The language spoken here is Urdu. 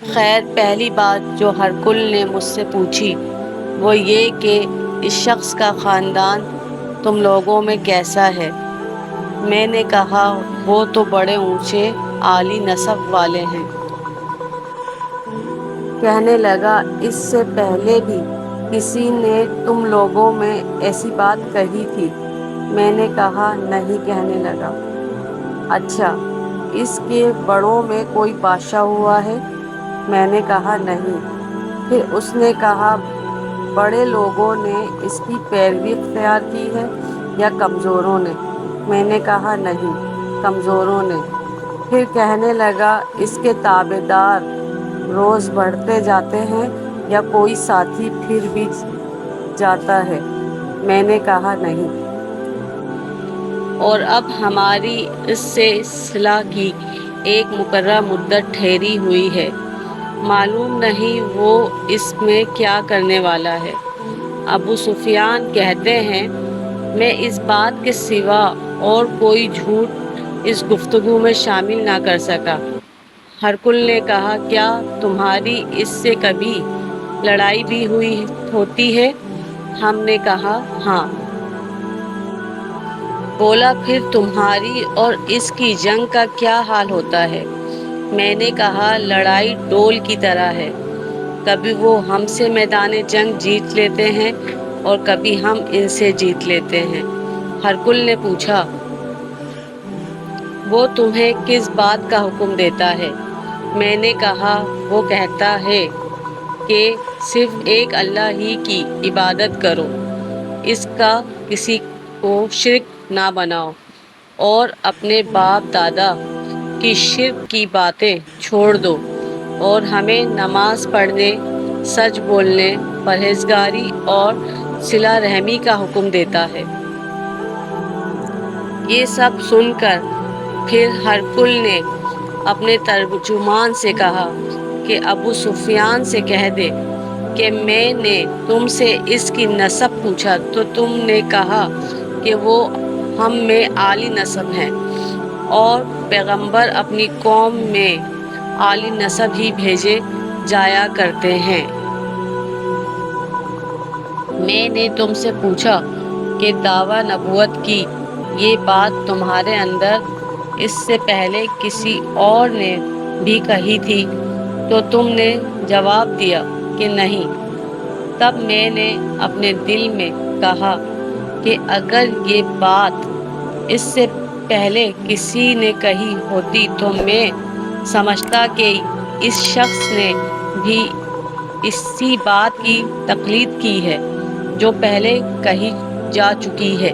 خیر پہلی بات جو ہرکل نے مجھ سے پوچھی وہ یہ کہ اس شخص کا خاندان تم لوگوں میں کیسا ہے۔ میں نے کہا وہ تو بڑے اونچے عالی نسب والے ہیں۔ کہنے لگا اس سے پہلے بھی کسی نے تم لوگوں میں ایسی بات کہی تھی؟ میں نے کہا نہیں۔ کہنے لگا اچھا اس کے بڑوں میں کوئی بادشاہ ہوا ہے؟ میں نے کہا نہیں۔ پھر اس نے کہا بڑے لوگوں نے اس کی پیروی اختیار کی ہے یا کمزوروں نے؟ میں نے کہا نہیں، کمزوروں نے۔ پھر کہنے لگا اس کے تابع دار روز بڑھتے جاتے ہیں یا کوئی ساتھی پھر بھی جاتا ہے؟ میں نے کہا نہیں۔ اور اب ہماری اس سے صلح کی ایک مقررہ مدت ٹھہری ہوئی ہے، معلوم نہیں وہ اس میں کیا کرنے والا ہے۔ ابو سفیان کہتے ہیں میں اس بات کے سوا اور کوئی جھوٹ اس گفتگو میں شامل نہ کر سکا۔ ہرکل نے کہا کیا تمہاری اس سے کبھی لڑائی بھی ہوتی ہے؟ ہم نے کہا ہاں۔ بولا پھر تمہاری اور اس کی جنگ کا کیا حال ہوتا ہے؟ میں نے کہا لڑائی ڈول کی طرح ہے، کبھی وہ ہم سے میدان جنگ جیت لیتے ہیں اور کبھی ہم ان سے جیت لیتے ہیں۔ ہرکل نے پوچھا وہ تمہیں کس بات کا حکم دیتا ہے؟ میں نے کہا وہ کہتا ہے کہ صرف ایک اللہ ہی کی عبادت کرو، اس کا کسی کو شریک نہ بناؤ اور اپنے باپ دادا کی شرک کی باتیں چھوڑ دو اور ہمیں نماز پڑھنے، سچ بولنے، پرہیزگاری اور صلہ رحمی کا حکم دیتا ہے۔ یہ سب سن کر پھر ہرکل نے اپنے ترجمان سے کہا کہ ابو سفیان سے کہہ دے کہ میں نے تم سے اس کی نسب پوچھا تو تم نے کہا کہ وہ ہم میں عالی نسب ہیں اور پیغمبر اپنی قوم میں عالی نسب ہی بھیجے جایا کرتے ہیں۔ میں نے تم سے پوچھا کہ دعویٰ نبوت کی یہ بات تمہارے اندر اس سے پہلے کسی اور نے بھی کہی تھی تو تم نے جواب دیا کہ نہیں۔ تب میں نے اپنے دل میں کہا کہ اگر یہ بات اس سے پہلے کسی نے کہی ہوتی تو میں سمجھتا کہ اس شخص نے بھی اسی بات کی تقلید کی ہے جو پہلے کہی جا چکی ہے۔